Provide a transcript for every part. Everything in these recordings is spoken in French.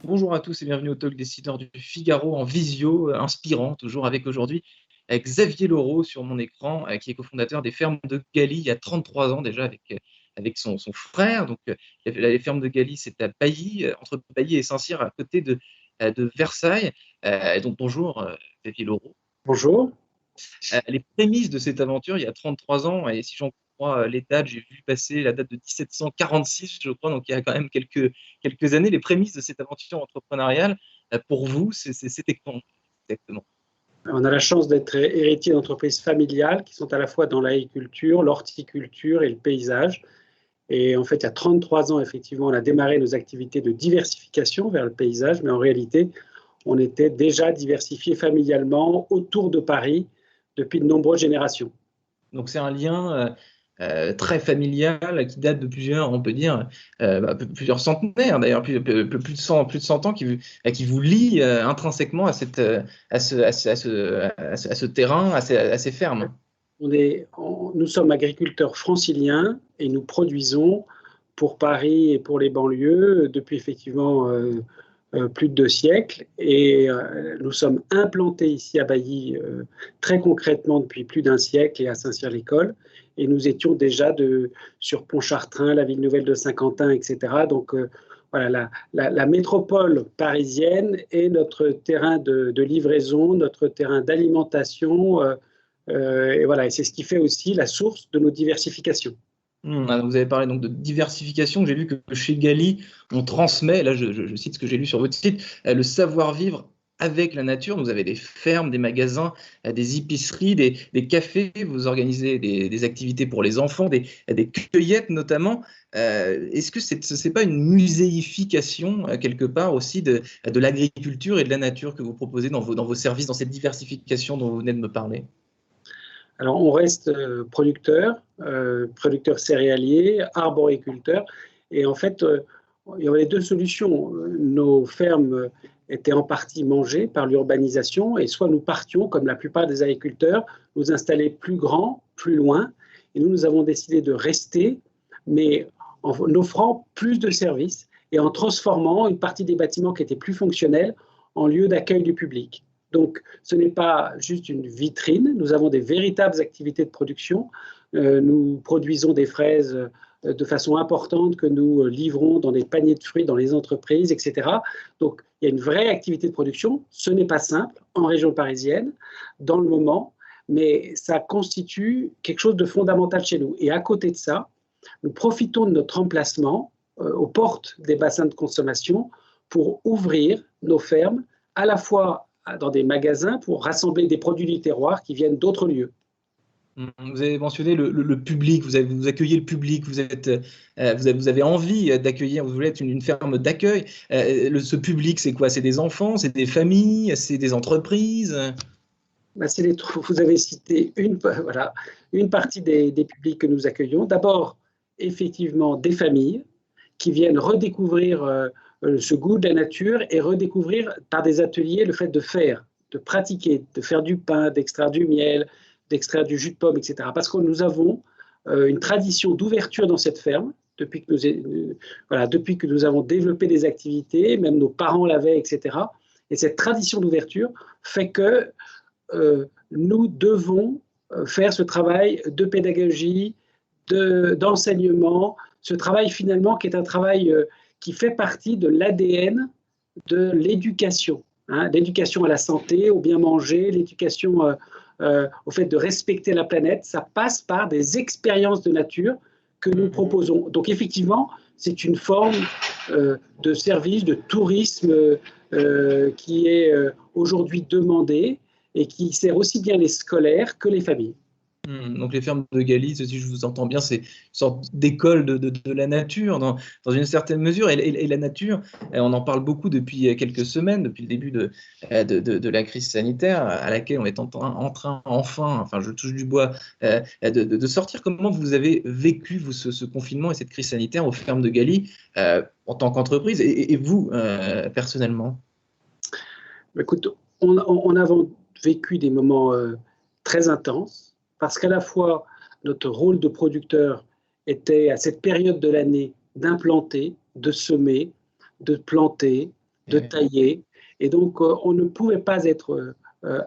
Bonjour à tous et bienvenue au Talk Décideur du Figaro en visio, inspirant, toujours avec aujourd'hui Xavier Laureau sur mon écran, qui est cofondateur des Fermes de Galie il y a 33 ans déjà avec son frère. Donc, les Fermes de Galie, c'est à Bailly, entre Bailly et Saint-Cyr, à côté de Versailles. Et donc, bonjour Xavier Laureau. Bonjour. Les prémices de cette aventure, il y a 33 ans, et si j'en crois les dates, j'ai vu passer la date de 1746, je crois, donc il y a quand même quelques années. Les prémices de cette aventure entrepreneuriale, pour vous, c'était quand exactement? On a la chance d'être héritier d'entreprises familiales qui sont à la fois dans l'agriculture, l'horticulture et le paysage. Et en fait, il y a 33 ans, effectivement, on a démarré nos activités de diversification vers le paysage, mais en réalité, on était déjà diversifié familialement autour de Paris depuis de nombreuses générations. Donc c'est un lien très familial qui date de plusieurs, on peut dire, plusieurs centenaires d'ailleurs, plus de 100 ans qui vous lie intrinsèquement à ce terrain, à ces fermes. Nous sommes agriculteurs franciliens et nous produisons pour Paris et pour les banlieues depuis effectivement plus de 2 siècles. Et nous sommes implantés ici à Bailly très concrètement depuis plus d'un siècle et à Saint-Cyr-l'École. Et nous étions déjà sur Pontchartrain, la ville nouvelle de Saint-Quentin, etc. Donc voilà, la métropole parisienne est notre terrain de livraison, notre terrain d'alimentation. Et voilà, et c'est ce qui fait aussi la source de nos diversifications. Vous avez parlé donc de diversification. J'ai lu que chez Gali, on transmet, là je cite ce que j'ai lu sur votre site, le savoir-vivre avec la nature. Vous avez des fermes, des magasins, des épiceries, des cafés, vous organisez des activités pour les enfants, des cueillettes notamment. Est-ce que ce n'est pas une muséification quelque part aussi de l'agriculture et de la nature que vous proposez dans vos services, dans cette diversification dont vous venez de me parler? Alors, on reste producteur céréalier, arboriculteur. Et en fait, il y avait deux solutions. Nos fermes étaient en partie mangées par l'urbanisation, et soit nous partions, comme la plupart des agriculteurs, nous installer plus grand, plus loin. Et nous avons décidé de rester, mais en offrant plus de services et en transformant une partie des bâtiments qui étaient plus fonctionnels en lieu d'accueil du public. Donc, ce n'est pas juste une vitrine, nous avons des véritables activités de production. Nous produisons des fraises de façon importante que nous livrons dans des paniers de fruits dans les entreprises, etc. Donc, il y a une vraie activité de production. Ce n'est pas simple en région parisienne, dans le moment, mais ça constitue quelque chose de fondamental chez nous. Et à côté de ça, nous profitons de notre emplacement aux portes des bassins de consommation pour ouvrir nos fermes à la fois dans des magasins pour rassembler des produits du terroir qui viennent d'autres lieux. Vous avez mentionné le public, vous accueillez le public, vous avez envie d'accueillir, vous voulez être une ferme d'accueil. Ce public, c'est quoi? C'est des enfants, c'est des familles, c'est des entreprises? Vous avez cité une partie des publics que nous accueillons. D'abord, effectivement, des familles qui viennent redécouvrir ce goût de la nature et redécouvrir par des ateliers le fait de faire, de pratiquer, de faire du pain, d'extraire du miel, d'extraire du jus de pomme, etc. Parce que nous avons une tradition d'ouverture dans cette ferme depuis que nous avons développé des activités, même nos parents l'avaient, etc. Et cette tradition d'ouverture fait que nous devons faire ce travail de pédagogie, d'enseignement, ce travail finalement qui est un travail qui fait partie de l'ADN de l'éducation. L'éducation à la santé, au bien manger, l'éducation au fait de respecter la planète, ça passe par des expériences de nature que nous proposons. Donc effectivement, c'est une forme de service, de tourisme qui est aujourd'hui demandée et qui sert aussi bien les scolaires que les familles. Donc les fermes de Galie, si je vous entends bien, c'est une sorte d'école de la nature dans une certaine mesure. Et la nature, on en parle beaucoup depuis quelques semaines, depuis le début de la crise sanitaire à laquelle on est en train enfin je touche du bois, de sortir. Comment vous avez vécu ce confinement et cette crise sanitaire aux fermes de Galie en tant qu'entreprise et vous personnellement? Écoute, on a vécu des moments très intenses parce qu'à la fois notre rôle de producteur était à cette période de l'année d'implanter, de semer, de planter, de tailler. Et donc, on ne pouvait pas être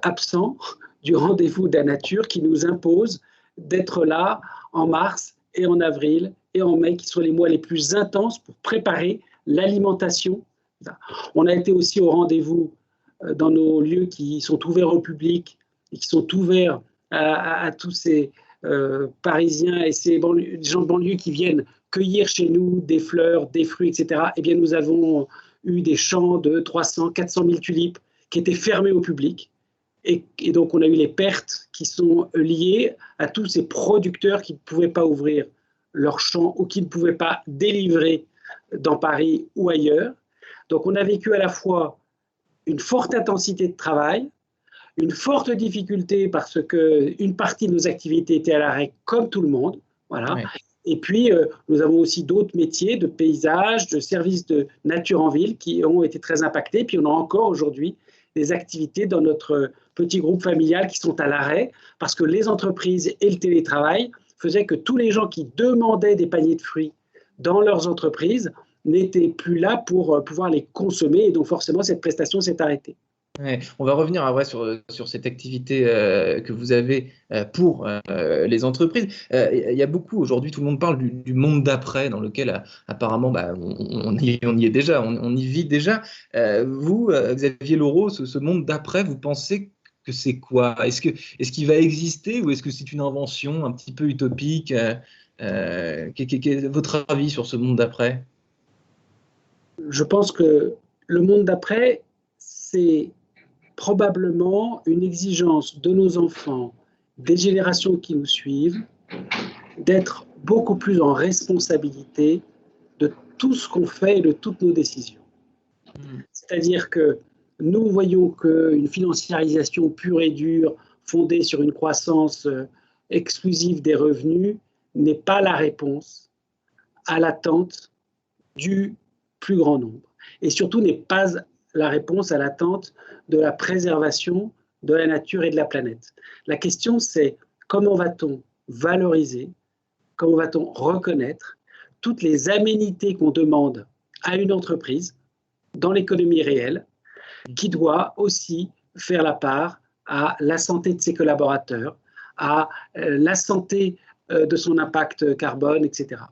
absent du rendez-vous de la nature qui nous impose d'être là en mars et en avril et en mai, qui sont les mois les plus intenses pour préparer l'alimentation. On a été aussi au rendez-vous dans nos lieux qui sont ouverts au public et qui sont ouverts à tous ces Parisiens et ces gens de banlieue qui viennent cueillir chez nous des fleurs, des fruits, etc. Eh bien, nous avons eu des champs de 300, 400 000 tulipes qui étaient fermés au public. Et donc, on a eu les pertes qui sont liées à tous ces producteurs qui ne pouvaient pas ouvrir leurs champs ou qui ne pouvaient pas délivrer dans Paris ou ailleurs. Donc, on a vécu à la fois une forte intensité de travail, une forte difficulté parce qu'une partie de nos activités était à l'arrêt comme tout le monde. Voilà. Ouais. Et puis, nous avons aussi d'autres métiers de paysage, de services de nature en ville qui ont été très impactés. Puis, on a encore aujourd'hui des activités dans notre petit groupe familial qui sont à l'arrêt parce que les entreprises et le télétravail faisaient que tous les gens qui demandaient des paniers de fruits dans leurs entreprises n'étaient plus là pour pouvoir les consommer. Et donc, forcément, cette prestation s'est arrêtée. Ouais, on va revenir après sur cette activité que vous avez pour les entreprises. Il y a beaucoup, aujourd'hui, tout le monde parle du monde d'après, dans lequel apparemment on y est déjà, on y vit déjà. Vous, Xavier Laureau, ce monde d'après, vous pensez que c'est quoi? Est-ce qu'il va exister ou est-ce que c'est une invention un petit peu utopique? Quel est votre avis sur ce monde d'après? Je pense que le monde d'après, c'est probablement une exigence de nos enfants, des générations qui nous suivent, d'être beaucoup plus en responsabilité de tout ce qu'on fait et de toutes nos décisions. C'est-à-dire que nous voyons qu'une financiarisation pure et dure, fondée sur une croissance exclusive des revenus, n'est pas la réponse à l'attente du plus grand nombre. Et surtout n'est pas la réponse à l'attente de la préservation de la nature et de la planète. La question, c'est comment va-t-on valoriser, comment va-t-on reconnaître toutes les aménités qu'on demande à une entreprise dans l'économie réelle, qui doit aussi faire la part à la santé de ses collaborateurs, à la santé de son impact carbone, etc.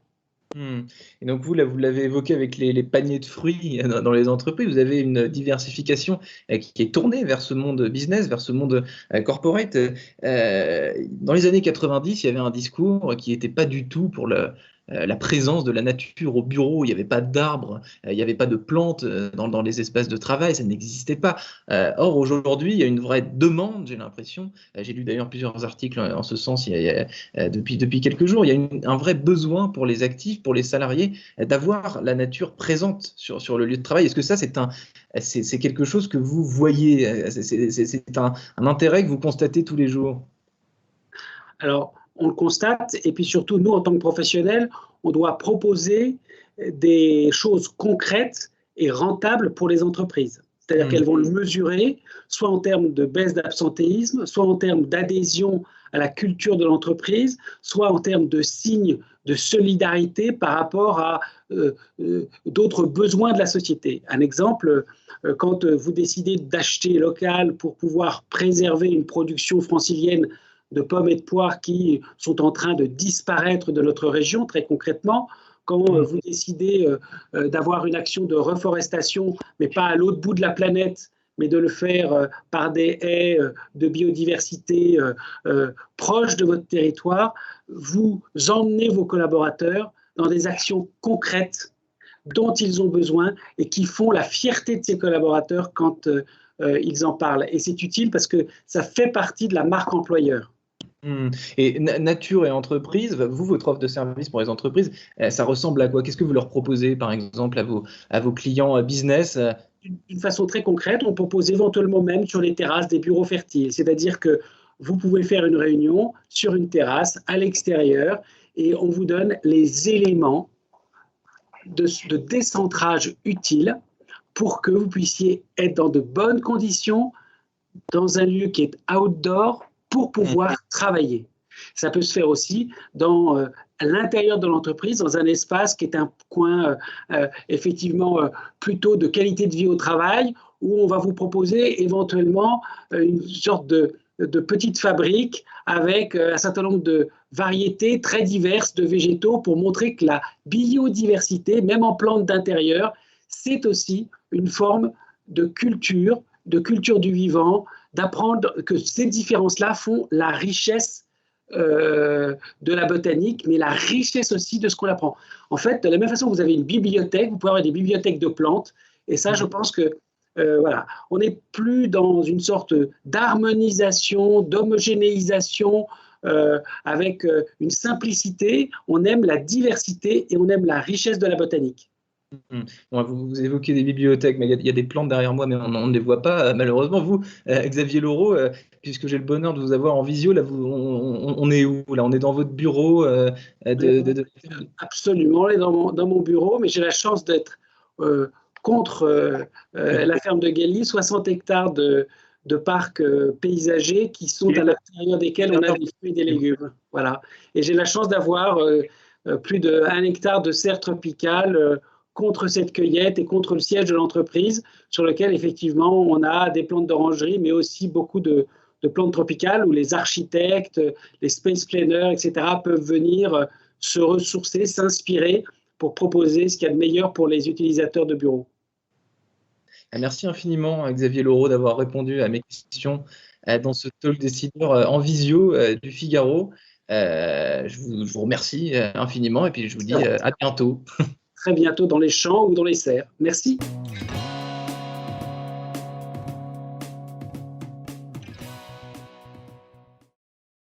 Et donc vous, là, vous l'avez évoqué avec les paniers de fruits dans les entreprises, vous avez une diversification qui est tournée vers ce monde business, vers ce monde corporate. Dans les années 90, il y avait un discours qui n'était pas du tout pour la présence de la nature au bureau. Il n'y avait pas d'arbres, il n'y avait pas de plantes dans les espaces de travail, ça n'existait pas. Or, aujourd'hui, il y a une vraie demande, j'ai l'impression. J'ai lu d'ailleurs plusieurs articles en ce sens depuis quelques jours. Il y a un vrai besoin pour les actifs, pour les salariés, d'avoir la nature présente sur le lieu de travail. Est-ce que ça, c'est quelque chose que vous voyez? C'est un intérêt que vous constatez tous les jours? Alors, on le constate, et puis surtout, nous, en tant que professionnels, on doit proposer des choses concrètes et rentables pour les entreprises. C'est-à-dire qu'elles vont le mesurer, soit en termes de baisse d'absentéisme, soit en termes d'adhésion à la culture de l'entreprise, soit en termes de signes de solidarité par rapport à d'autres besoins de la société. Un exemple, quand vous décidez d'acheter local pour pouvoir préserver une production francilienne de pommes et de poires qui sont en train de disparaître de notre région, très concrètement, quand vous décidez d'avoir une action de reforestation, mais pas à l'autre bout de la planète, mais de le faire par des haies de biodiversité proches de votre territoire, vous emmenez vos collaborateurs dans des actions concrètes dont ils ont besoin et qui font la fierté de ces collaborateurs quand ils en parlent. Et c'est utile parce que ça fait partie de la marque employeur. Et nature et entreprise, vous, votre offre de service pour les entreprises, ça ressemble à quoi? Qu'est-ce que vous leur proposez, par exemple, à vos clients business? D'une façon très concrète, on propose éventuellement même sur les terrasses des bureaux fertiles. C'est-à-dire que vous pouvez faire une réunion sur une terrasse à l'extérieur et on vous donne les éléments de décentrage utiles pour que vous puissiez être dans de bonnes conditions, dans un lieu qui est outdoor, pour pouvoir travailler. ça peut se faire aussi à l'intérieur de l'entreprise, dans un espace qui est un coin effectivement plutôt de qualité de vie au travail, où on va vous proposer éventuellement une sorte de petite fabrique avec un certain nombre de variétés très diverses de végétaux pour montrer que la biodiversité, même en plantes d'intérieur, c'est aussi une forme de culture du vivant, d'apprendre que ces différences-là font la richesse de la botanique, mais la richesse aussi de ce qu'on apprend. En fait, de la même façon que vous avez une bibliothèque, vous pouvez avoir des bibliothèques de plantes, et ça, je pense que voilà, on n'est plus dans une sorte d'harmonisation, d'homogénéisation avec une simplicité. On aime la diversité et on aime la richesse de la botanique. Bon, vous évoquez des bibliothèques, mais il y a des plantes derrière moi, mais on ne les voit pas. Malheureusement, vous, Xavier Laureau, puisque j'ai le bonheur de vous avoir en visio, là, on est où? Là, on est dans votre bureau Absolument, on est dans mon bureau, mais j'ai la chance d'être contre la ferme de Gailly, 60 hectares de parcs paysagers qui sont à l'intérieur desquels on a des fruits et des légumes. Voilà. Et j'ai la chance d'avoir plus d'1 hectare de serre tropicale contre cette cueillette et contre le siège de l'entreprise, sur lequel effectivement on a des plantes d'orangerie, mais aussi beaucoup de plantes tropicales où les architectes, les space planners, etc. peuvent venir se ressourcer, s'inspirer pour proposer ce qu'il y a de meilleur pour les utilisateurs de bureaux. Merci infiniment, Xavier Laureau, d'avoir répondu à mes questions dans ce talk décideur en visio du Figaro. Je vous remercie infiniment et puis je vous dis à bientôt. Très bientôt dans les champs ou dans les serres. Merci.